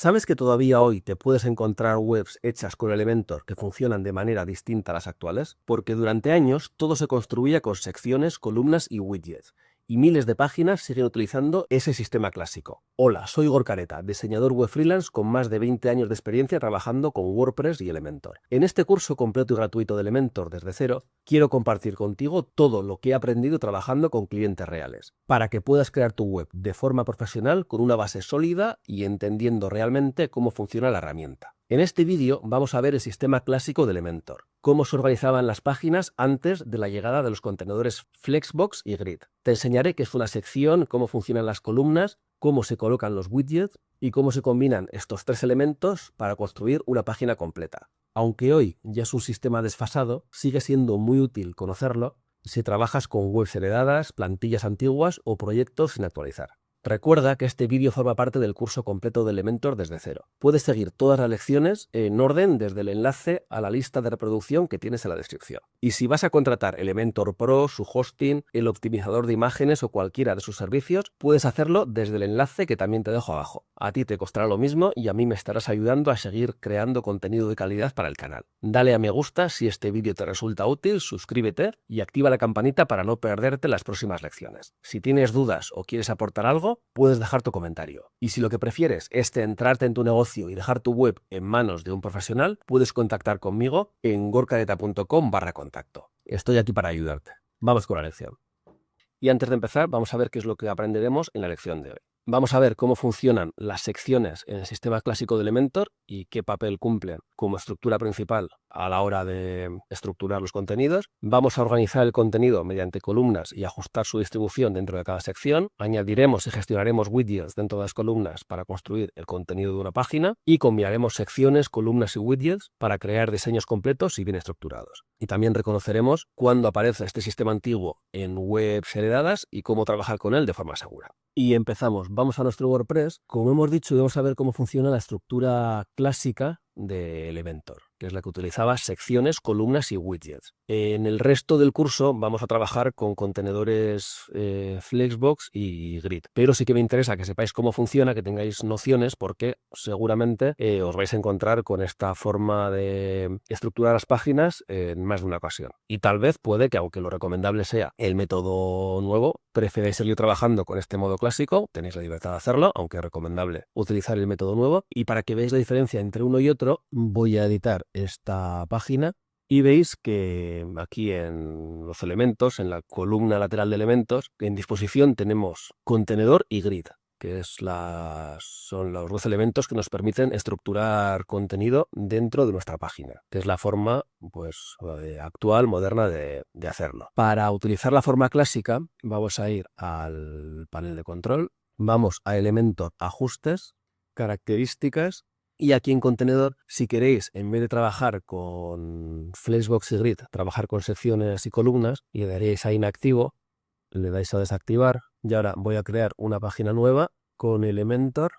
¿Sabes que todavía hoy te puedes encontrar webs hechas con Elementor que funcionan de manera distinta a las actuales? Porque durante años todo se construía con secciones, columnas y widgets, y miles de páginas siguen utilizando ese sistema clásico. Hola, soy Igor Careta, diseñador web freelance con más de 20 años de experiencia trabajando con WordPress y Elementor. En este curso completo y gratuito de Elementor desde cero, quiero compartir contigo todo lo que he aprendido trabajando con clientes reales, para que puedas crear tu web de forma profesional con una base sólida y entendiendo realmente cómo funciona la herramienta. En este vídeo vamos a ver el sistema clásico de Elementor, cómo se organizaban las páginas antes de la llegada de los contenedores Flexbox y Grid. Te enseñaré qué es una sección, cómo funcionan las columnas, cómo se colocan los widgets y cómo se combinan estos tres elementos para construir una página completa. Aunque hoy ya es un sistema desfasado, sigue siendo muy útil conocerlo si trabajas con webs heredadas, plantillas antiguas o proyectos sin actualizar. Recuerda que este vídeo forma parte del curso completo de Elementor desde cero. Puedes seguir todas las lecciones en orden desde el enlace a la lista de reproducción que tienes en la descripción. Y si vas a contratar Elementor Pro, su hosting, el optimizador de imágenes o cualquiera de sus servicios, puedes hacerlo desde el enlace que también te dejo abajo. A ti te costará lo mismo y a mí me estarás ayudando a seguir creando contenido de calidad para el canal. Dale a me gusta si este vídeo te resulta útil, suscríbete y activa la campanita para no perderte las próximas lecciones. Si tienes dudas o quieres aportar algo, puedes dejar tu comentario. Y si lo que prefieres es centrarte en tu negocio y dejar tu web en manos de un profesional, puedes contactar conmigo en gorcareta.com/contacto. Estoy aquí para ayudarte. Vamos con la lección. Y antes de empezar, vamos a ver qué es lo que aprenderemos en la lección de hoy. Vamos a ver cómo funcionan las secciones en el sistema clásico de Elementor y qué papel cumplen como estructura principal a la hora de estructurar los contenidos. Vamos a organizar el contenido mediante columnas y ajustar su distribución dentro de cada sección. Añadiremos y gestionaremos widgets dentro de las columnas para construir el contenido de una página y combinaremos secciones, columnas y widgets para crear diseños completos y bien estructurados. Y también reconoceremos cuándo aparece este sistema antiguo en webs heredadas y cómo trabajar con él de forma segura. Y empezamos. Vamos a nuestro WordPress. Como hemos dicho, vamos a ver cómo funciona la estructura clásica de Elementor, que es la que utilizaba secciones, columnas y widgets. En el resto del curso vamos a trabajar con contenedores Flexbox y Grid, pero sí que me interesa que sepáis cómo funciona, que tengáis nociones, porque seguramente os vais a encontrar con esta forma de estructurar las páginas en más de una ocasión. Y tal vez puede que, aunque lo recomendable sea el método nuevo, preferáis seguir trabajando con este modo clásico, tenéis la libertad de hacerlo, aunque es recomendable utilizar el método nuevo. Y para que veáis la diferencia entre uno y otro, voy a editar esta página y veis que aquí en los elementos, en la columna lateral de elementos, en disposición tenemos contenedor y grid, que son los dos elementos que nos permiten estructurar contenido dentro de nuestra página, que es la forma actual, moderna de hacerlo. Para utilizar la forma clásica vamos a ir al panel de control, vamos a Elementor, ajustes, características. Y aquí en contenedor, si queréis, en vez de trabajar con Flexbox y Grid, trabajar con secciones y columnas, y le daréis a inactivo, le dais a desactivar. Y ahora voy a crear una página nueva con Elementor.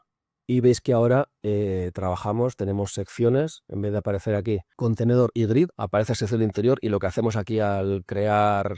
Y veis que ahora tenemos secciones, en vez de aparecer aquí contenedor y grid, aparece sección interior, y lo que hacemos aquí al crear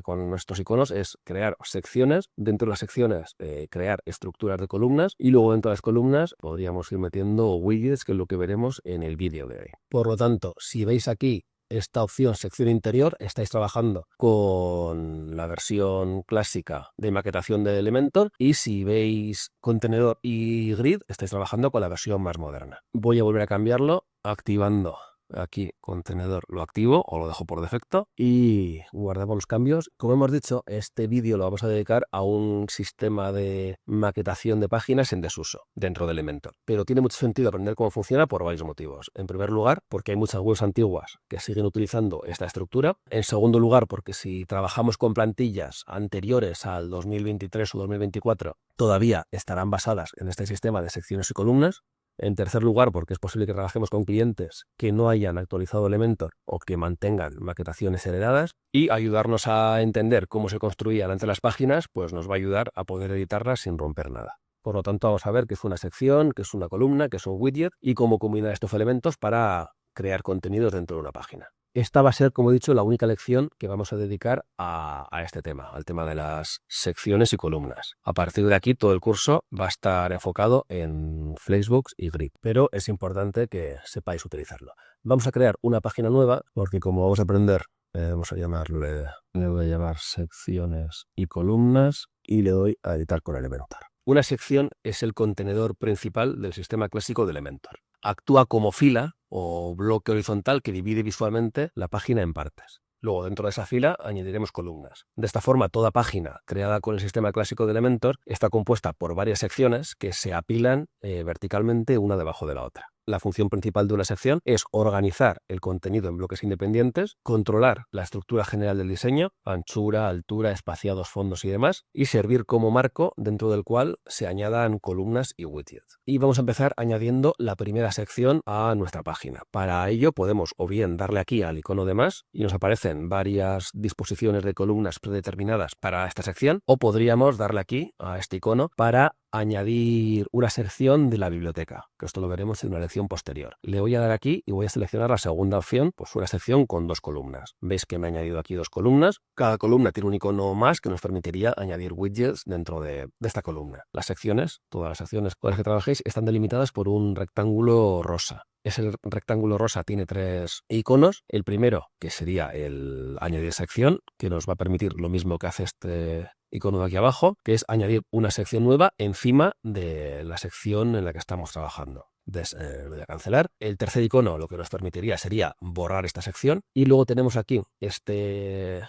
con nuestros iconos es crear secciones, dentro de las secciones crear estructuras de columnas, y luego dentro de las columnas podríamos ir metiendo widgets, que es lo que veremos en el vídeo de hoy. Por lo tanto, si veis aquí esta opción sección interior, estáis trabajando con la versión clásica de maquetación de Elementor, y si veis contenedor y grid, estáis trabajando con la versión más moderna. Voy a volver a cambiarlo activando aquí contenedor, lo activo o lo dejo por defecto y guardamos los cambios. Como hemos dicho, este vídeo lo vamos a dedicar a un sistema de maquetación de páginas en desuso dentro de Elementor, pero tiene mucho sentido aprender cómo funciona por varios motivos. En primer lugar, porque hay muchas webs antiguas que siguen utilizando esta estructura. En segundo lugar, porque si trabajamos con plantillas anteriores al 2023 o 2024, todavía estarán basadas en este sistema de secciones y columnas. En tercer lugar, porque es posible que trabajemos con clientes que no hayan actualizado Elementor o que mantengan maquetaciones heredadas, y ayudarnos a entender cómo se construían antes las páginas, pues nos va a ayudar a poder editarlas sin romper nada. Por lo tanto, vamos a ver qué es una sección, qué es una columna, qué es un widget y cómo combinar estos elementos para crear contenidos dentro de una página. Esta va a ser, como he dicho, la única lección que vamos a dedicar a este tema, al tema de las secciones y columnas. A partir de aquí, todo el curso va a estar enfocado en Flexbox y Grid, pero es importante que sepáis utilizarlo. Vamos a crear una página nueva, porque como vamos a aprender, vamos a llamarle, le voy a llamar secciones y columnas, y le doy a editar con Elementor. Una sección es el contenedor principal del sistema clásico de Elementor. Actúa como fila o bloque horizontal que divide visualmente la página en partes. Luego, dentro de esa fila, añadiremos columnas. De esta forma, toda página creada con el sistema clásico de Elementor está compuesta por varias secciones que se apilan verticalmente una debajo de la otra. La función principal de una sección es organizar el contenido en bloques independientes, controlar la estructura general del diseño, anchura, altura, espaciados, fondos y demás, y servir como marco dentro del cual se añadan columnas y widgets. Y vamos a empezar añadiendo la primera sección a nuestra página. Para ello podemos o bien darle aquí al icono de más y nos aparecen varias disposiciones de columnas predeterminadas para esta sección, o podríamos darle aquí a este icono para añadir una sección de la biblioteca, que esto lo veremos en una lección posterior. Le voy a dar aquí y voy a seleccionar la segunda opción, pues una sección con 2 columnas. Veis que me ha añadido aquí 2 columnas. Cada columna tiene un icono más que nos permitiría añadir widgets dentro de esta columna. Las secciones, todas las secciones con las que trabajéis, están delimitadas por un rectángulo rosa. Ese rectángulo rosa tiene 3 iconos. El primero, que sería el añadir sección, que nos va a permitir lo mismo que hace este icono de aquí abajo, que es añadir una sección nueva encima de la sección en la que estamos trabajando. Voy a cancelar. El tercer icono lo que nos permitiría sería borrar esta sección. Y luego tenemos aquí el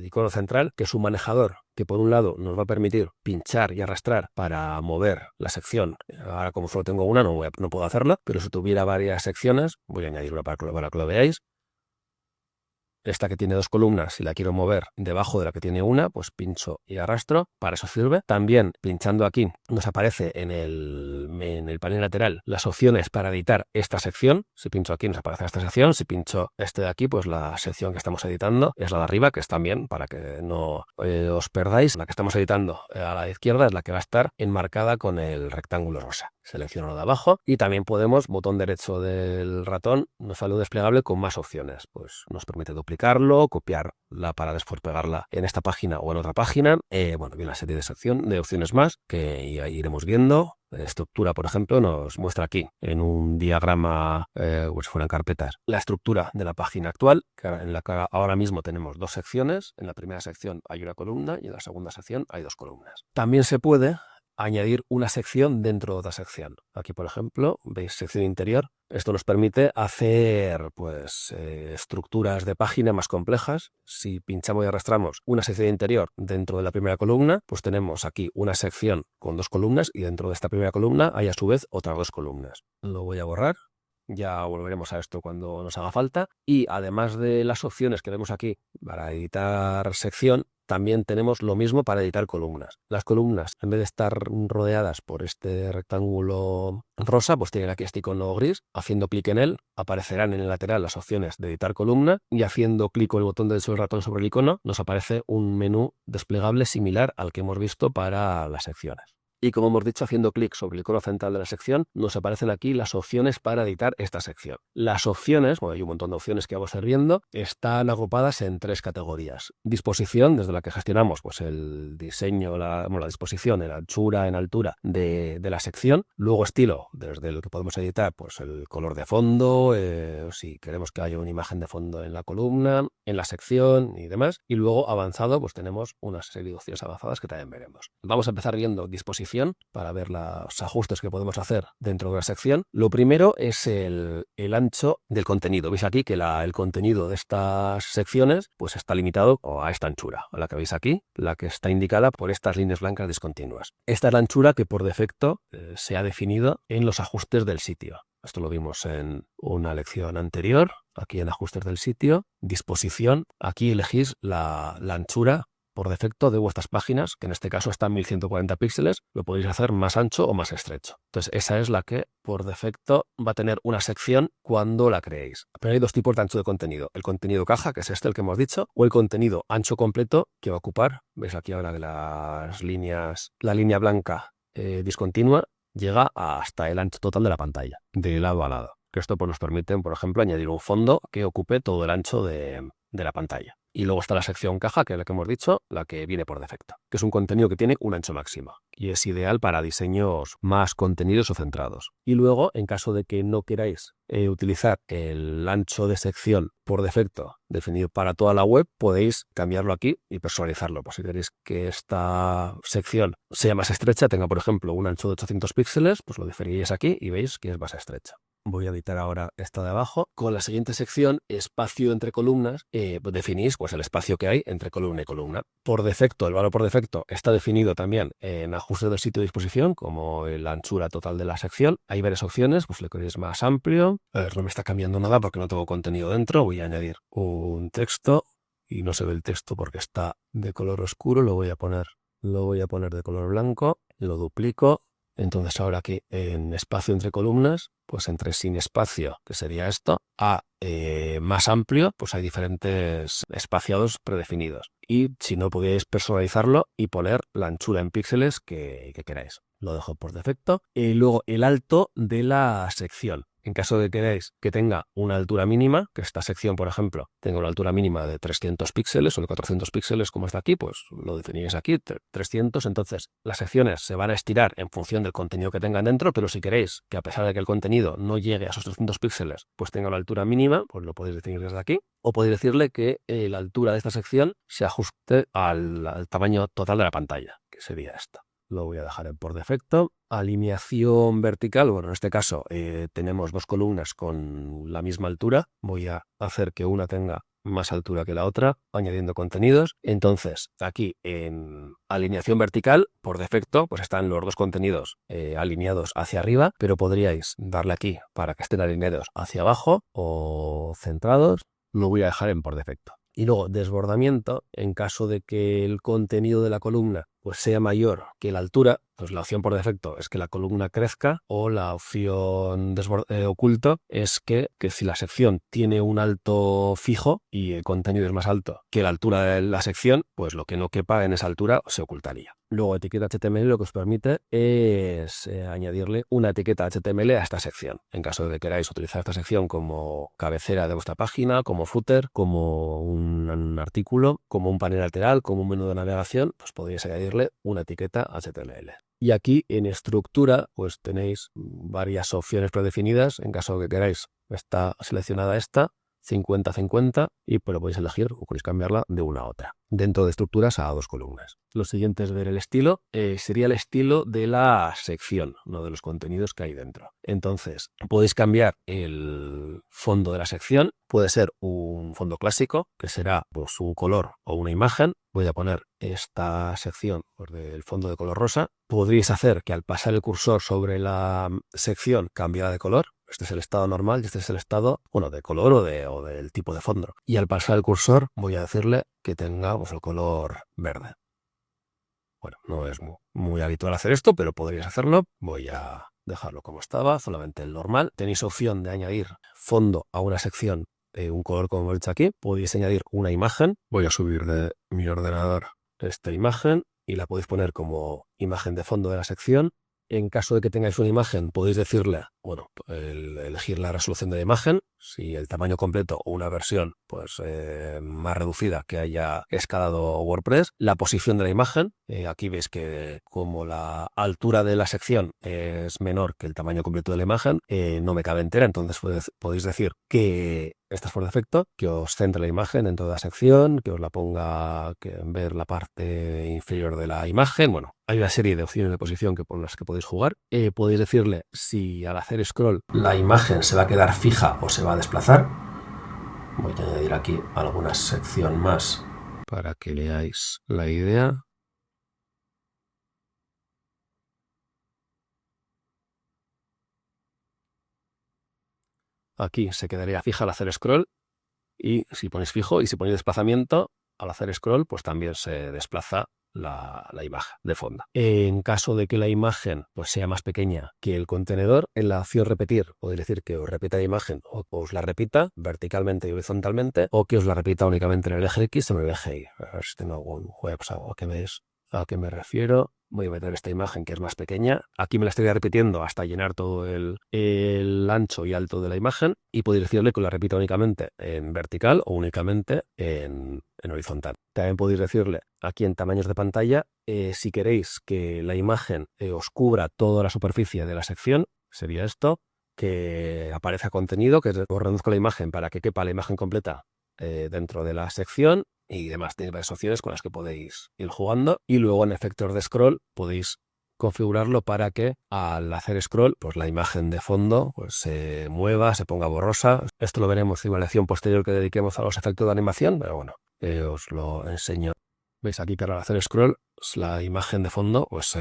icono central, que es un manejador que por un lado nos va a permitir pinchar y arrastrar para mover la sección. Ahora, como solo tengo una, no puedo hacerlo, pero si tuviera varias secciones, voy a añadir una para que lo veáis. Esta que tiene 2 columnas, si la quiero mover debajo de la que tiene una, pues pincho y arrastro, para eso sirve. También pinchando aquí nos aparece en el panel lateral las opciones para editar esta sección. Si pincho aquí nos aparece esta sección, si pincho este de aquí, pues la sección que estamos editando es la de arriba, que es también, para que no os perdáis, la que estamos editando a la izquierda es la que va a estar enmarcada con el rectángulo rosa. Selecciono lo de abajo y también podemos, botón derecho del ratón, nos sale un desplegable con más opciones. Pues nos permite duplicarlo, copiarla para después pegarla en esta página o en otra página. Bueno, y una serie de opciones más que ya iremos viendo. Estructura, por ejemplo, nos muestra aquí en un diagrama, como si fueran carpetas, la estructura de la página actual, en la que ahora mismo tenemos 2 secciones. En la primera sección hay una columna y en la segunda sección hay 2 columnas. También se puede añadir una sección dentro de otra sección. Aquí, por ejemplo, veis sección interior. Esto nos permite hacer estructuras de página más complejas. Si pinchamos y arrastramos una sección interior dentro de la primera columna, pues tenemos aquí una sección con 2 columnas y dentro de esta primera columna hay a su vez otras 2 columnas. Lo voy a borrar. Ya volveremos a esto cuando nos haga falta. Y además de las opciones que vemos aquí para editar sección, también tenemos lo mismo para editar columnas. Las columnas, en vez de estar rodeadas por este rectángulo rosa, pues tienen aquí este icono gris. Haciendo clic en él, aparecerán en el lateral las opciones de editar columna y haciendo clic con el botón derecho del ratón sobre el icono, nos aparece un menú desplegable similar al que hemos visto para las secciones. Y como hemos dicho, haciendo clic sobre el icono central de la sección, nos aparecen aquí las opciones para editar esta sección. Las opciones, bueno, hay un montón de opciones que vamos a ir viendo, están agrupadas en 3 categorías. Disposición, desde la que gestionamos pues el diseño, la disposición en anchura, en altura de la sección. Luego estilo, desde lo que podemos editar, pues el color de fondo, si queremos que haya una imagen de fondo en la columna, en la sección y demás. Y luego avanzado, pues tenemos una serie de opciones avanzadas que también veremos. Vamos a empezar viendo disposición para ver los ajustes que podemos hacer dentro de la sección. Lo primero es el ancho del contenido. Veis aquí que el contenido de estas secciones pues está limitado a esta anchura, a la que veis aquí, la que está indicada por estas líneas blancas discontinuas. Esta es la anchura que por defecto se ha definido en los ajustes del sitio. Esto lo vimos en una lección anterior, aquí en ajustes del sitio, disposición. Aquí elegís la anchura por defecto de vuestras páginas, que en este caso está en 1140 píxeles, lo podéis hacer más ancho o más estrecho. Entonces esa es la que por defecto va a tener una sección cuando la creéis. Pero hay 2 tipos de ancho de contenido. El contenido caja, que es el que hemos dicho, o el contenido ancho completo, que va a ocupar, veis aquí ahora que la línea blanca discontinua llega hasta el ancho total de la pantalla, de lado a lado. que esto pues, nos permite, por ejemplo, añadir un fondo que ocupe todo el ancho de la pantalla. Y luego está la sección caja, que es la que hemos dicho, la que viene por defecto, que es un contenido que tiene un ancho máximo y es ideal para diseños más contenidos o centrados. Y luego, en caso de que no queráis utilizar el ancho de sección por defecto definido para toda la web, podéis cambiarlo aquí y personalizarlo. Pues si queréis que esta sección sea más estrecha, tenga por ejemplo un ancho de 800 píxeles, pues lo definíais aquí y veis que es más estrecha. Voy a editar ahora esta de abajo. Con la siguiente sección, espacio entre columnas, pues definís pues, el espacio que hay entre columna y columna. Por defecto, el valor por defecto está definido también en ajustes del sitio de disposición, como la anchura total de la sección. Hay varias opciones, pues le queréis más amplio. A ver, no me está cambiando nada porque no tengo contenido dentro. Voy a añadir un texto y no se ve el texto porque está de color oscuro. Lo voy a poner de color blanco. Lo duplico. Entonces ahora aquí en espacio entre columnas, pues entre sin espacio, que sería esto, a más amplio, pues hay diferentes espaciados predefinidos. Y si no, podéis personalizarlo y poner la anchura en píxeles que queráis. Lo dejo por defecto. Y luego el alto de la sección. En caso de que queráis que tenga una altura mínima, que esta sección, por ejemplo, tenga una altura mínima de 300 píxeles o de 400 píxeles como está aquí, pues lo definíais aquí, 300. Entonces, las secciones se van a estirar en función del contenido que tengan dentro, pero si queréis que a pesar de que el contenido no llegue a esos 300 píxeles, pues tenga una altura mínima, pues lo podéis definir desde aquí. O podéis decirle que la altura de esta sección se ajuste al tamaño total de la pantalla, que sería esta. Lo voy a dejar en por defecto. Alineación vertical, bueno, en este caso tenemos dos columnas con la misma altura. Voy a hacer que una tenga más altura que la otra, añadiendo contenidos. Entonces, aquí en alineación vertical, por defecto, pues están los dos contenidos alineados hacia arriba, pero podríais darle aquí para que estén alineados hacia abajo o centrados. Lo voy a dejar en por defecto. Y luego desbordamiento, en caso de que el contenido de la columna pues sea mayor que la altura, pues la opción por defecto es que la columna crezca, o la opción oculto es que si la sección tiene un alto fijo y el contenido es más alto que la altura de la sección, pues lo que no quepa en esa altura se ocultaría. Luego, etiqueta HTML lo que os permite es añadirle una etiqueta HTML a esta sección. En caso de que queráis utilizar esta sección como cabecera de vuestra página, como footer, como un artículo, como un panel lateral, como un menú de navegación, pues podéis añadirle una etiqueta HTML. Y aquí en estructura pues tenéis varias opciones predefinidas. En caso de que queráis, está seleccionada esta, 50-50, y pues lo podéis elegir o podéis cambiarla de una a otra. Dentro de estructuras a dos columnas. Lo siguiente es ver el estilo. Sería el estilo de la sección, no de los contenidos que hay dentro. Entonces, podéis cambiar el fondo de la sección. Puede ser un fondo clásico, que será pues un color o una imagen. Voy a poner esta sección pues, del fondo de color rosa. Podríais hacer que al pasar el cursor sobre la sección cambiara de color. Este es el estado normal y este es el estado, bueno, de color o del tipo de fondo. Y al pasar el cursor voy a decirle que tenga pues, el color verde. Bueno, no es muy habitual hacer esto, pero podríais hacerlo. Voy a dejarlo como estaba, solamente el normal. Tenéis opción de añadir fondo a una sección de un color como he dicho aquí. Podéis añadir una imagen. Voy a subir de mi ordenador esta imagen y la podéis poner como imagen de fondo de la sección. En caso de que tengáis una imagen, podéis decirle, bueno, elegir la resolución de la imagen, si el tamaño completo o una versión pues más reducida que haya escalado WordPress, la posición de la imagen. Aquí veis que como la altura de la sección es menor que el tamaño completo de la imagen, no me cabe entera, entonces podéis decir que esta es por defecto, que os centre la imagen en toda la sección, que os la ponga en ver la parte inferior de la imagen. Bueno, hay una serie de opciones de posición con las que podéis jugar. Podéis decirle si al hacer scroll la imagen se va a quedar fija o se va a desplazar. Voy a añadir aquí alguna sección más para que leáis la idea. Aquí se quedaría fija al hacer scroll, y si ponéis fijo y si ponéis desplazamiento, al hacer scroll pues también se desplaza la imagen de fondo. En caso de que la imagen pues sea más pequeña que el contenedor, en la opción repetir podéis decir que os repita la imagen o os la repita verticalmente y horizontalmente, o que os la repita únicamente en el eje X o en el eje Y. A ver si tengo algún web o que veis ¿A qué me refiero? Voy a meter esta imagen que es más pequeña. Aquí me la estoy repitiendo hasta llenar todo el ancho y alto de la imagen y podéis decirle que la repita únicamente en vertical o únicamente en horizontal. También podéis decirle aquí en tamaños de pantalla, si queréis que la imagen os cubra toda la superficie de la sección, sería esto, que aparezca contenido, que os reduzco la imagen para que quepa la imagen completa dentro de la sección y demás. Tenéis varias opciones con las que podéis ir jugando y luego en efectos de scroll podéis configurarlo para que al hacer scroll pues la imagen de fondo pues se mueva, se ponga borrosa. Esto lo veremos en una lección posterior que dediquemos a los efectos de animación, pero bueno, os lo enseño. Veis aquí que al hacer scroll pues, la imagen de fondo pues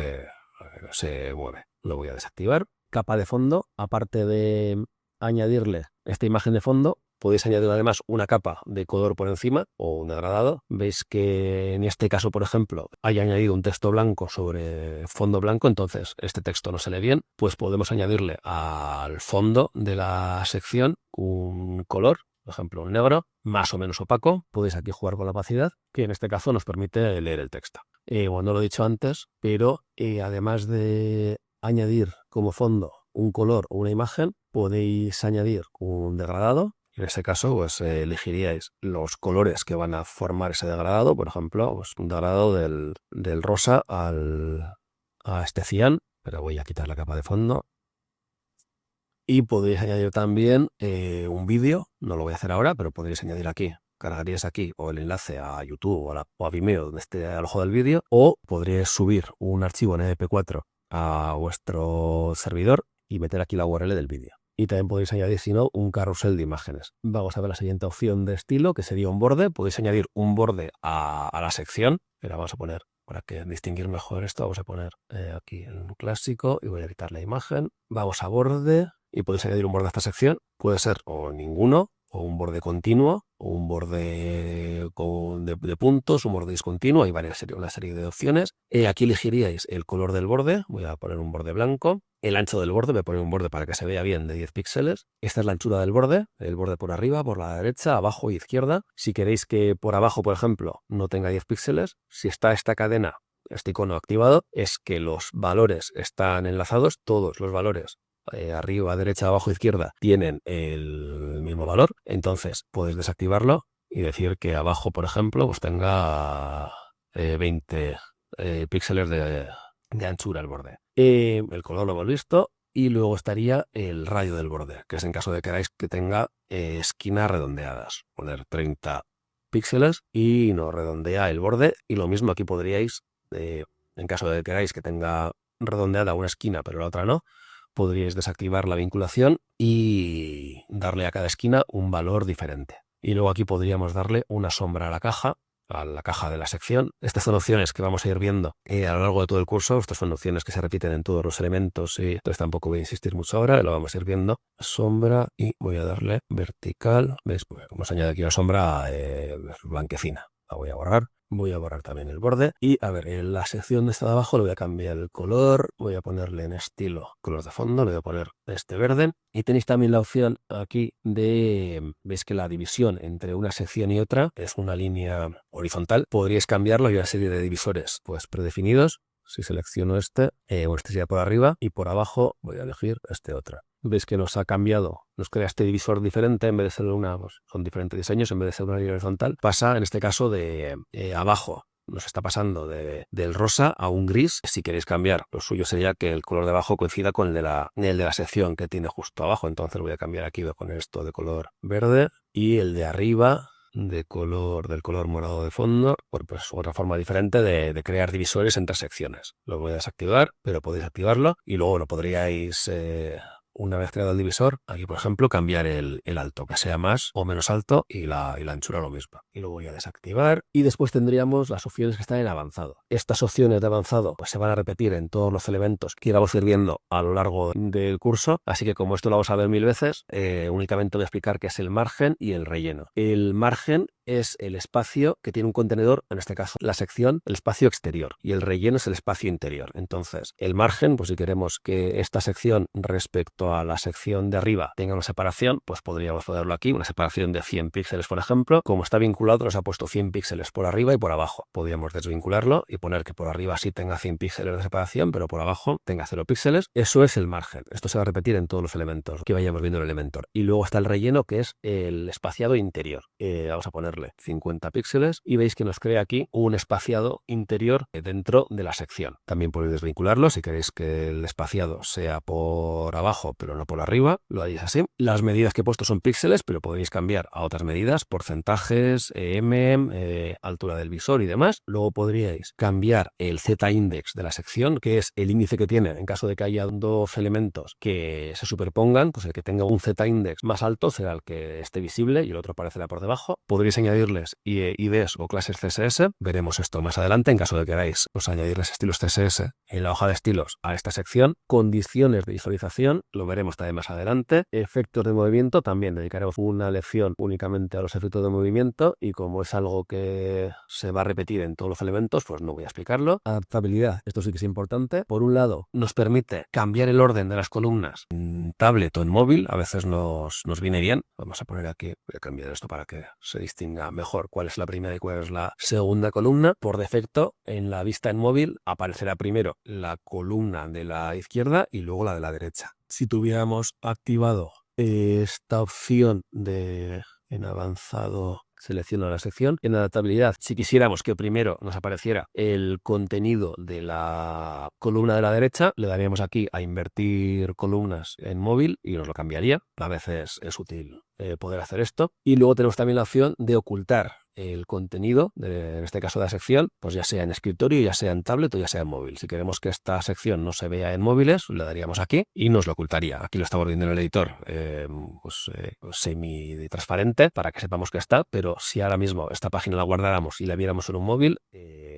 se mueve. Lo voy a desactivar. Capa de fondo, aparte de añadirle esta imagen de fondo, podéis añadir además una capa de color por encima o un degradado. Veis que en este caso, por ejemplo, hay añadido un texto blanco sobre fondo blanco, entonces este texto no se lee bien, pues podemos añadirle al fondo de la sección un color, por ejemplo un negro, más o menos opaco. Podéis aquí jugar con la opacidad, que en este caso nos permite leer el texto. Bueno, lo he dicho antes, pero además de añadir como fondo un color o una imagen, podéis añadir un degradado. En este caso, pues elegiríais los colores que van a formar ese degradado. Por ejemplo, pues, un degradado del rosa a este cian, pero voy a quitar la capa de fondo. Y podéis añadir también un vídeo, no lo voy a hacer ahora, pero podréis añadir aquí. Cargaríais aquí o el enlace a YouTube o a Vimeo donde esté al ojo del vídeo, o podríais subir un archivo en MP4 a vuestro servidor y meter aquí la URL del vídeo. Y también podéis añadir, si no, un carrusel de imágenes. Vamos a ver la siguiente opción de estilo, que sería un borde. Podéis añadir un borde a la sección. Pero vamos a poner, para que distinguir mejor esto, vamos a poner aquí un clásico y voy a quitar la imagen. Vamos a borde y podéis añadir un borde a esta sección. Puede ser o ninguno, o un borde continuo, o un borde de puntos, un borde discontinuo. Hay una serie de opciones. Aquí elegiríais el color del borde. Voy a poner un borde blanco. El ancho del borde, voy a poner un borde para que se vea bien de 10 píxeles. Esta es la anchura del borde, el borde por arriba, por la derecha, abajo y izquierda. Si queréis que por abajo, por ejemplo, no tenga 10 píxeles, si está esta cadena, este icono activado, es que los valores están enlazados, todos los valores arriba, derecha, abajo, izquierda, tienen el mismo valor. Entonces puedes desactivarlo y decir que abajo, por ejemplo, pues tenga 20 píxeles de anchura el borde. El color lo hemos visto y luego estaría el radio del borde, que es en caso de que queráis que tenga esquinas redondeadas. Poner 30 píxeles y nos redondea el borde. Y lo mismo aquí podríais, en caso de que queráis que tenga redondeada una esquina pero la otra no, podríais desactivar la vinculación y darle a cada esquina un valor diferente. Y luego aquí podríamos darle una sombra a la caja de la sección. Estas son opciones que vamos a ir viendo a lo largo de todo el curso. Estas son opciones que se repiten en todos los elementos y entonces tampoco voy a insistir mucho ahora, lo vamos a ir viendo. Sombra y voy a darle vertical. ¿Veis? Pues como se añade aquí una sombra blanquecina. La voy a borrar. Voy a borrar también el borde. Y a ver, en la sección de esta de abajo le voy a cambiar el color. Voy a ponerle en estilo color de fondo. Le voy a poner este verde. Y tenéis también la opción aquí de... Veis que la división entre una sección y otra es una línea horizontal. Podríais cambiarlo y una serie de divisores pues predefinidos. Si selecciono este sería por arriba y por abajo voy a elegir este otro. Veis que nos ha cambiado, nos crea este divisor diferente, en vez de ser son diferentes diseños, en vez de ser una línea horizontal, pasa en este caso de abajo. Nos está pasando del rosa a un gris. Si queréis cambiar, lo suyo sería que el color de abajo coincida con el de la sección que tiene justo abajo. Entonces voy a cambiar aquí, voy a poner esto de color verde y el de arriba del color morado de fondo. Bueno, pues otra forma diferente de crear divisores entre secciones. Lo voy a desactivar, pero podéis activarlo y luego lo podríais... una vez creado el divisor, aquí por ejemplo cambiar el alto, que sea más o menos alto y la anchura lo mismo. Y lo voy a desactivar y después tendríamos las opciones que están en avanzado. Estas opciones de avanzado pues se van a repetir en todos los elementos que vamos a ir viendo a lo largo del curso, así que como esto lo vamos a ver 1000 veces, únicamente voy a explicar qué es el margen y el relleno. El margen es el espacio que tiene un contenedor, en este caso la sección, el espacio exterior, y el relleno es el espacio interior. Entonces, el margen, pues si queremos que esta sección respecto respecto a la sección de arriba tenga una separación, pues podríamos ponerlo aquí, una separación de 100 píxeles, por ejemplo. Como está vinculado, nos ha puesto 100 píxeles por arriba y por abajo. Podríamos desvincularlo y poner que por arriba sí tenga 100 píxeles de separación, pero por abajo tenga 0 píxeles. Eso es el margen. Esto se va a repetir en todos los elementos que vayamos viendo en el Elementor. Y luego está el relleno, que es el espaciado interior. Vamos a ponerle 50 píxeles y veis que nos crea aquí un espaciado interior dentro de la sección. También podéis desvincularlo si queréis que el espaciado sea por abajo pero no por arriba, lo haréis así. Las medidas que he puesto son píxeles, pero podéis cambiar a otras medidas, porcentajes, altura del visor y demás. Luego podríais cambiar el z-index de la sección, que es el índice que tiene en caso de que haya dos elementos que se superpongan, pues el que tenga un z-index más alto será el que esté visible y el otro aparecerá por debajo. Podréis añadirles IDs o clases CSS, veremos esto más adelante en caso de que queráis añadirles estilos CSS en la hoja de estilos a esta sección. Condiciones de visualización, lo veremos también más adelante. Efectos de movimiento, también dedicaremos una lección únicamente a los efectos de movimiento y como es algo que se va a repetir en todos los elementos, pues no voy a explicarlo. Adaptabilidad, esto sí que es importante. Por un lado, nos permite cambiar el orden de las columnas en tablet o en móvil, a veces nos viene bien. Vamos a poner aquí, voy a cambiar esto para que se distinga mejor cuál es la primera y cuál es la segunda columna. Por defecto, en la vista en móvil aparecerá primero la columna de la izquierda y luego la de la derecha. Si tuviéramos activado esta opción de en avanzado, selecciona la sección. En adaptabilidad, si quisiéramos que primero nos apareciera el contenido de la columna de la derecha, le daríamos aquí a invertir columnas en móvil y nos lo cambiaría. A veces es útil poder hacer esto. Y luego tenemos también la opción de ocultar el contenido, en este caso de la sección, pues ya sea en escritorio, ya sea en tablet o ya sea en móvil. Si queremos que esta sección no se vea en móviles, le daríamos aquí y nos lo ocultaría. Aquí lo estamos viendo en el editor semi-transparente para que sepamos que está, pero si ahora mismo esta página la guardáramos y la viéramos en un móvil,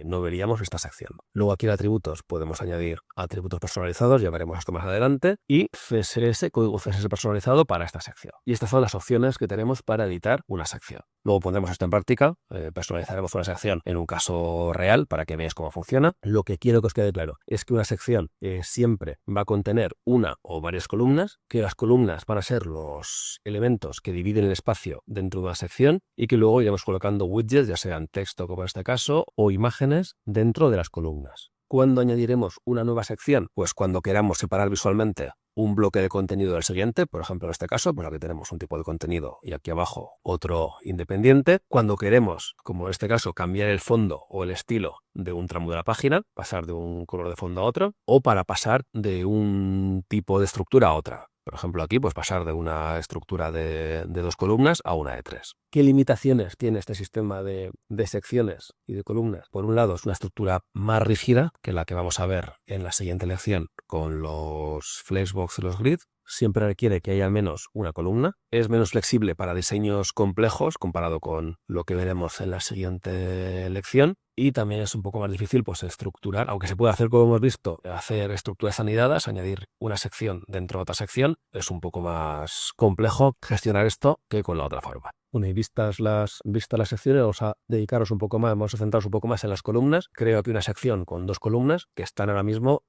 no veríamos esta sección. Luego aquí en atributos podemos añadir atributos personalizados, ya veremos esto más adelante, y CSS, código CSS personalizado para esta sección. Y estas son las opciones que tenemos para editar una sección. Luego pondremos esto en práctica, personalizaremos una sección en un caso real para que veáis cómo funciona. Lo que quiero que os quede claro es que una sección siempre va a contener una o varias columnas, que las columnas van a ser los elementos que dividen el espacio dentro de una sección y que luego iremos colocando widgets, ya sean texto como en este caso, o imágenes dentro de las columnas. ¿Cuándo añadiremos una nueva sección? Pues cuando queramos separar visualmente un bloque de contenido del siguiente, por ejemplo en este caso, pues aquí tenemos un tipo de contenido y aquí abajo otro independiente. Cuando queremos, como en este caso, cambiar el fondo o el estilo de un tramo de la página, pasar de un color de fondo a otro, o para pasar de un tipo de estructura a otra. Por ejemplo, aquí pues pasar de una estructura de 2 columnas a una de 3. ¿Qué limitaciones tiene este sistema de secciones y de columnas? Por un lado, es una estructura más rígida que la que vamos a ver en la siguiente lección con los flexbox y los grids. Siempre requiere que haya al menos una columna. Es menos flexible para diseños complejos comparado con lo que veremos en la siguiente lección. Y también es un poco más difícil pues estructurar, aunque se puede hacer como hemos visto, hacer estructuras anidadas, añadir una sección dentro de otra sección. Es un poco más complejo gestionar esto que con la otra forma. Bueno, y vistas las secciones, vamos a dedicaros un poco más, vamos a centraros un poco más en las columnas. Creo que una sección con 2 columnas que están ahora mismo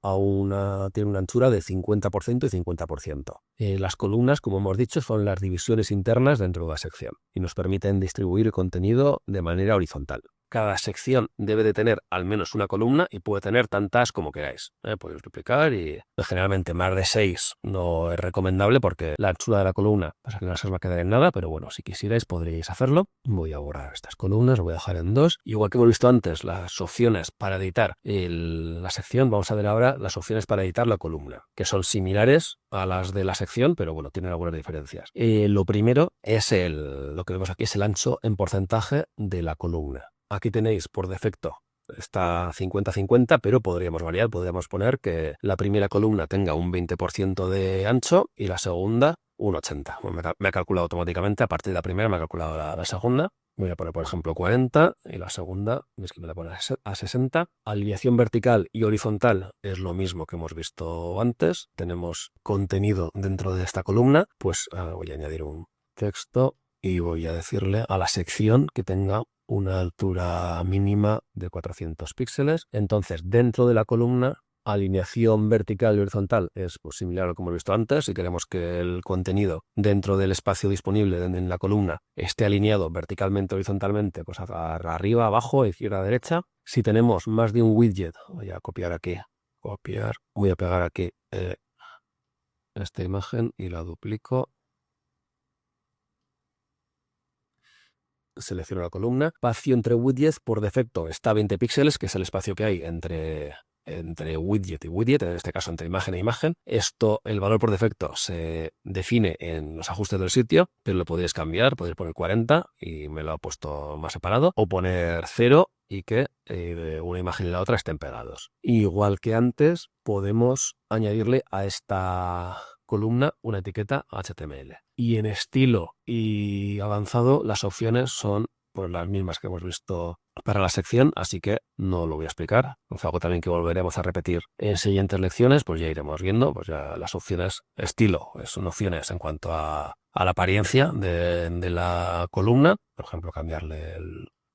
tiene una anchura de 50% y 50%. Las columnas, como hemos dicho, son las divisiones internas dentro de la sección y nos permiten distribuir el contenido de manera horizontal. Cada sección debe de tener al menos una columna y puede tener tantas como queráis. Podéis duplicar y generalmente más de 6 no es recomendable porque la anchura de la columna pasa que no se os va a quedar en nada, pero bueno, si quisierais podríais hacerlo. Voy a borrar estas columnas, lo voy a dejar en 2. Igual que hemos visto antes las opciones para editar la sección, vamos a ver ahora las opciones para editar la columna, que son similares a las de la sección, pero bueno, tienen algunas diferencias. Lo primero es lo que vemos aquí es el ancho en porcentaje de la columna. Aquí tenéis por defecto, está 50-50, pero podríamos variar, podríamos poner que la primera columna tenga un 20% de ancho y la segunda un 80%. Bueno, me ha calculado automáticamente, a partir de la primera me ha calculado la segunda. Voy a poner, por ejemplo, 40 y la segunda, es que me la pone a 60. Alineación vertical y horizontal es lo mismo que hemos visto antes. Tenemos contenido dentro de esta columna, pues voy a añadir un texto y voy a decirle a la sección que tenga una altura mínima de 400 píxeles. Entonces, dentro de la columna Alineación vertical y horizontal es pues, similar a lo que hemos visto antes. Si queremos que el contenido dentro del espacio disponible en la columna esté alineado verticalmente o horizontalmente, pues arriba, abajo, izquierda, derecha. Si tenemos más de un widget, voy a copiar aquí, voy a pegar aquí esta imagen y la duplico. Selecciono la columna. Espacio entre widgets por defecto está a 20 píxeles, que es el espacio que hay entre widget y widget, en este caso entre imagen e imagen. El valor por defecto se define en los ajustes del sitio, pero lo podéis cambiar, podéis poner 40 y me lo ha puesto más separado, o poner 0 y que una imagen y la otra estén pegados. Igual que antes, podemos añadirle a esta columna una etiqueta HTML. Y en estilo y avanzado las opciones son pues las mismas que hemos visto para la sección, así que no lo voy a explicar. Es algo también que volveremos a repetir en siguientes lecciones, pues ya iremos viendo, pues ya las opciones estilo, son opciones en cuanto a la apariencia de la columna, por ejemplo, cambiarle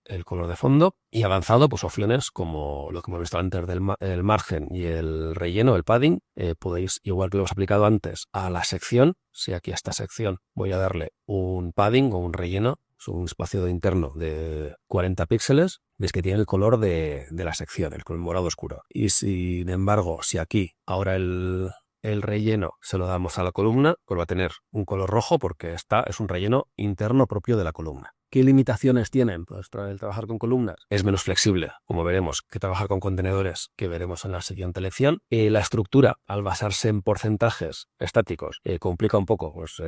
el color de fondo, y avanzado, pues opciones como lo que hemos visto antes del margen y el relleno, el padding. Podéis, igual que lo hemos aplicado antes a la sección, si aquí a esta sección voy a darle un padding o un relleno, es un espacio interno de 40 píxeles, veis que tiene el color de la sección, el color morado oscuro. Y sin embargo, si aquí ahora el relleno se lo damos a la columna, pues va a tener un color rojo porque es un relleno interno propio de la columna. ¿Qué limitaciones tienen? Pues el trabajar con columnas es menos flexible, como veremos, que trabajar con contenedores, que veremos en la siguiente lección. La estructura, al basarse en porcentajes estáticos, complica un poco pues,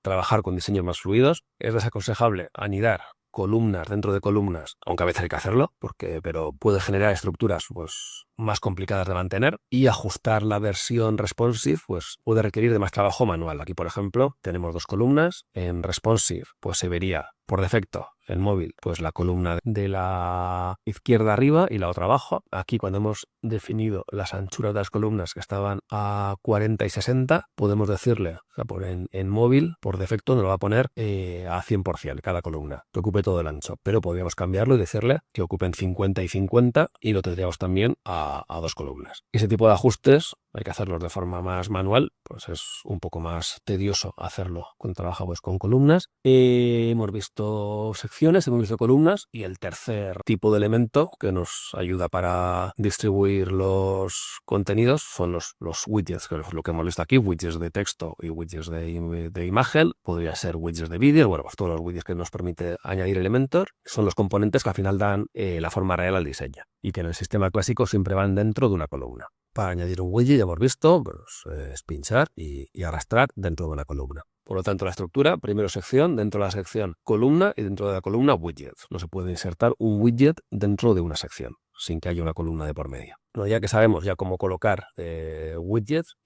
trabajar con diseños más fluidos. Es desaconsejable anidar columnas dentro de columnas, aunque a veces hay que hacerlo, pero puede generar estructuras pues, más complicadas de mantener, y ajustar la versión responsive pues, puede requerir de más trabajo manual. Aquí, por ejemplo, tenemos dos columnas. En responsive pues, se vería por defecto el móvil, pues la columna de la izquierda arriba y la otra abajo. Aquí, cuando hemos definido las anchuras de las columnas que estaban a 40 y 60, podemos decirle, o sea, en móvil, por defecto nos lo va a poner a 100% cada columna, que ocupe todo el ancho, pero podríamos cambiarlo y decirle que ocupen 50 y 50 y lo tendríamos también a dos columnas. Ese tipo de ajustes hay que hacerlos de forma más manual, pues es un poco más tedioso hacerlo cuando trabajamos con columnas. Hemos visto secciones, hemos visto columnas, y el tercer tipo de elemento que nos ayuda para distribuir los contenidos son los widgets, que es lo que hemos visto aquí, widgets de texto y widgets de imagen. Podría ser widgets de vídeo, bueno, pues todos los widgets que nos permite añadir elementos son los componentes que al final dan la forma real al diseño y que en el sistema clásico siempre van dentro de una columna. Para añadir un widget, ya hemos visto, pues, es pinchar y arrastrar dentro de una columna. Por lo tanto, la estructura, primero sección, dentro de la sección columna y dentro de la columna widgets. No se puede insertar un widget dentro de una sección sin que haya una columna de por medio. Bueno, ya que sabemos ya cómo colocar widgets,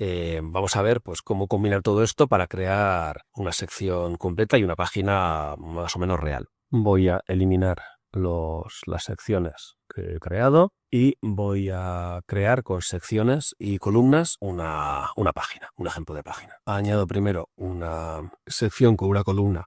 vamos a ver pues, cómo combinar todo esto para crear una sección completa y una página más o menos real. Voy a eliminar las secciones que he creado y voy a crear con secciones y columnas una página, un ejemplo de página. Añado primero una sección con una columna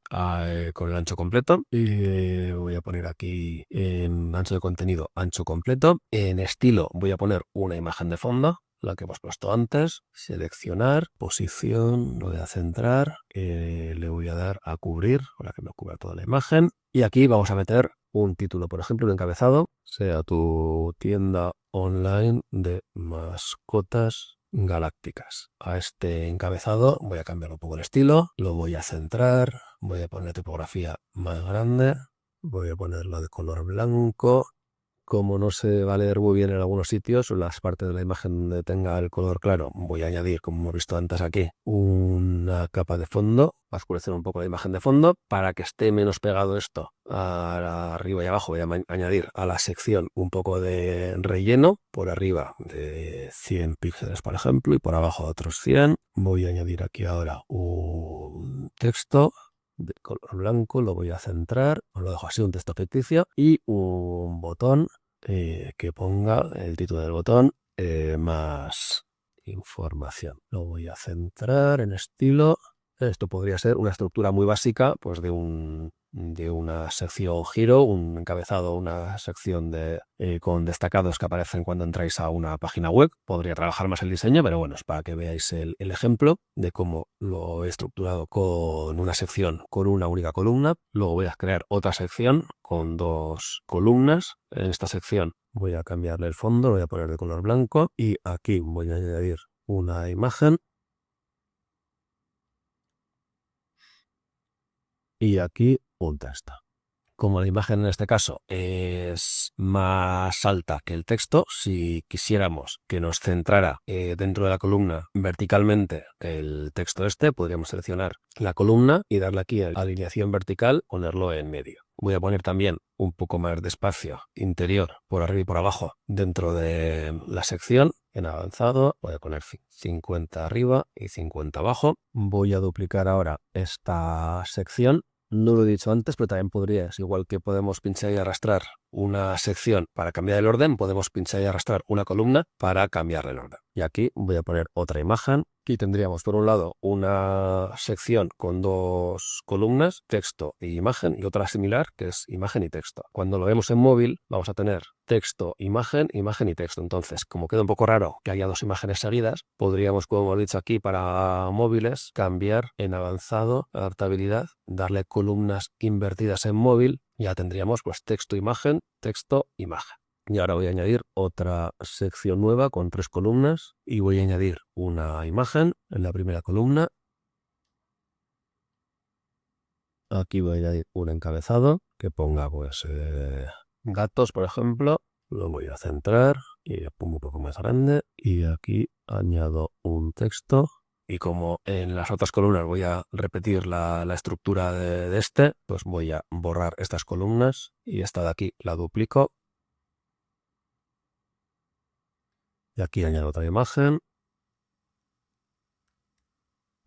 con el ancho completo y voy a poner aquí en ancho de contenido, ancho completo. En estilo voy a poner una imagen de fondo, la que hemos puesto antes. Seleccionar, posición, lo voy a centrar, le voy a dar a cubrir para que me cubra toda la imagen. Y aquí vamos a meter un título, por ejemplo, un encabezado, sea tu tienda online de mascotas galácticas. A este encabezado voy a cambiar un poco el estilo, lo voy a centrar, voy a poner tipografía más grande, voy a ponerla de color blanco. Como no se va a leer muy bien en algunos sitios, las partes de la imagen donde tenga el color claro, voy a añadir, como hemos visto antes aquí, una capa de fondo, va a oscurecer un poco la imagen de fondo. Para que esté menos pegado esto arriba y abajo, voy a añadir a la sección un poco de relleno, por arriba de 100 píxeles, por ejemplo, y por abajo otros 100. Voy a añadir aquí ahora un texto de color blanco, lo voy a centrar, os lo dejo así, un texto ficticio, y un botón que ponga el título del botón más información. Lo voy a centrar en estilo, Esto podría ser una estructura muy básica, pues de una sección giro, un encabezado, una sección con destacados que aparecen cuando entráis a una página web. Podría trabajar más el diseño, pero bueno, es para que veáis el ejemplo de cómo lo he estructurado con una sección con una única columna. Luego voy a crear otra sección con 2 columnas. En esta sección voy a cambiarle el fondo, lo voy a poner de color blanco y aquí voy a añadir una imagen. Y aquí un texto. Como la imagen en este caso es más alta que el texto, si quisiéramos que nos centrara dentro de la columna verticalmente el texto podríamos seleccionar la columna y darle aquí a alineación vertical, ponerlo en medio. Voy a poner también un poco más de espacio interior por arriba y por abajo dentro de la sección. En avanzado voy a poner 50 arriba y 50 abajo. Voy a duplicar ahora esta sección. No lo he dicho antes, pero también podrías, igual que podemos pinchar y arrastrar una sección para cambiar el orden, podemos pinchar y arrastrar una columna para cambiar el orden. Y aquí voy a poner otra imagen. Aquí tendríamos por un lado una sección con 2 columnas, texto e imagen, y otra similar que es imagen y texto. Cuando lo vemos en móvil vamos a tener texto, imagen, imagen y texto. Entonces, como queda un poco raro que haya 2 imágenes seguidas, podríamos, como hemos dicho aquí para móviles, cambiar en avanzado, adaptabilidad, darle columnas invertidas en móvil. Ya tendríamos pues texto, imagen, texto, imagen. Y ahora voy a añadir otra sección nueva con 3 columnas y voy a añadir una imagen en la primera columna. Aquí voy a añadir un encabezado que ponga pues gatos, por ejemplo. Lo voy a centrar y lo pongo un poco más grande. Y aquí añado un texto. Y como en las otras columnas voy a repetir la estructura de pues voy a borrar estas columnas y esta de aquí la duplico. Y aquí añado otra imagen.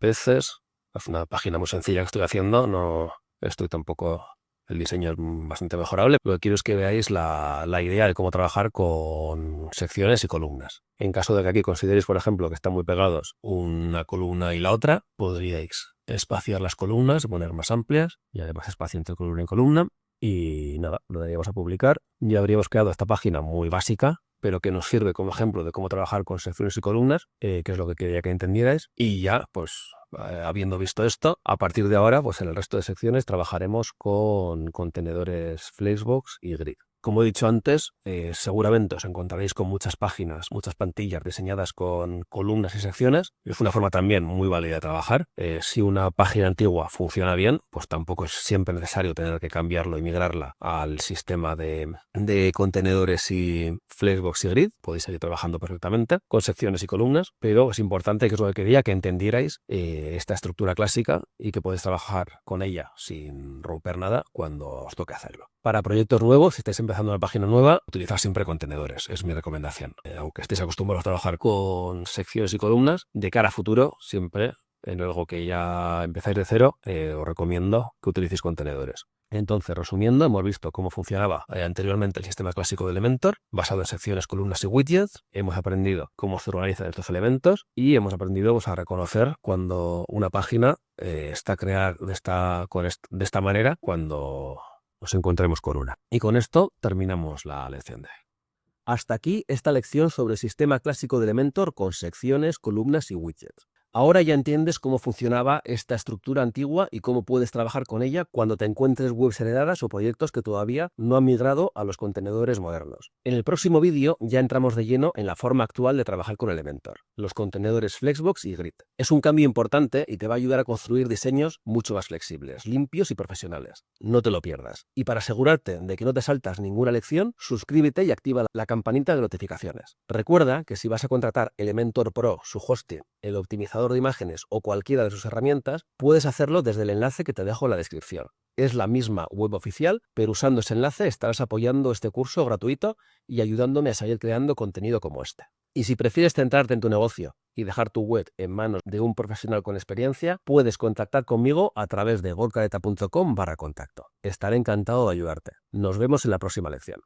Peces. Es una página muy sencilla que estoy haciendo. No estoy tampoco... El diseño es bastante mejorable. Lo que quiero es que veáis la idea de cómo trabajar con secciones y columnas. En caso de que aquí consideréis, por ejemplo, que están muy pegados una columna y la otra, podríais espaciar las columnas, poner más amplias y además espacio entre columna y columna. Y nada, lo daríamos a publicar. Ya habríamos creado esta página muy básica, pero que nos sirve como ejemplo de cómo trabajar con secciones y columnas, que es lo que quería que entendierais. Y ya, pues, habiendo visto esto, a partir de ahora, pues en el resto de secciones trabajaremos con contenedores Flexbox y Grid. Como he dicho antes, seguramente os encontraréis con muchas páginas, muchas plantillas diseñadas con columnas y secciones. Es una forma también muy válida de trabajar. Si una página antigua funciona bien, pues tampoco es siempre necesario tener que cambiarlo y migrarla al sistema de contenedores y Flexbox y Grid. Podéis seguir trabajando perfectamente con secciones y columnas, pero es importante, que es lo que quería, que entendierais esta estructura clásica y que podéis trabajar con ella sin romper nada cuando os toque hacerlo. Para proyectos nuevos, si estáis empezando una página nueva, utilizad siempre contenedores, es mi recomendación. Aunque estéis acostumbrados a trabajar con secciones y columnas, de cara a futuro, siempre en algo que ya empezáis de cero, os recomiendo que utilicéis contenedores. Entonces, resumiendo, hemos visto cómo funcionaba anteriormente el sistema clásico de Elementor, basado en secciones, columnas y widgets. Hemos aprendido cómo se organizan estos elementos y hemos aprendido pues, a reconocer cuando una página está creada de esta manera, cuando nos encontremos con una. Y con esto terminamos la lección de hoy. Hasta aquí esta lección sobre el sistema clásico de Elementor con secciones, columnas y widgets. Ahora ya entiendes cómo funcionaba esta estructura antigua y cómo puedes trabajar con ella cuando te encuentres webs heredadas o proyectos que todavía no han migrado a los contenedores modernos. En el próximo vídeo ya entramos de lleno en la forma actual de trabajar con Elementor, los contenedores Flexbox y Grid. Es un cambio importante y te va a ayudar a construir diseños mucho más flexibles, limpios y profesionales. No te lo pierdas. Y para asegurarte de que no te saltas ninguna lección, suscríbete y activa la campanita de notificaciones. Recuerda que si vas a contratar Elementor Pro, su hosting, el optimizador de imágenes o cualquiera de sus herramientas, puedes hacerlo desde el enlace que te dejo en la descripción. Es la misma web oficial, pero usando ese enlace estarás apoyando este curso gratuito y ayudándome a seguir creando contenido como este. Y si prefieres centrarte en tu negocio y dejar tu web en manos de un profesional con experiencia, puedes contactar conmigo a través de gorkareta.com/contacto. Estaré encantado de ayudarte. Nos vemos en la próxima lección.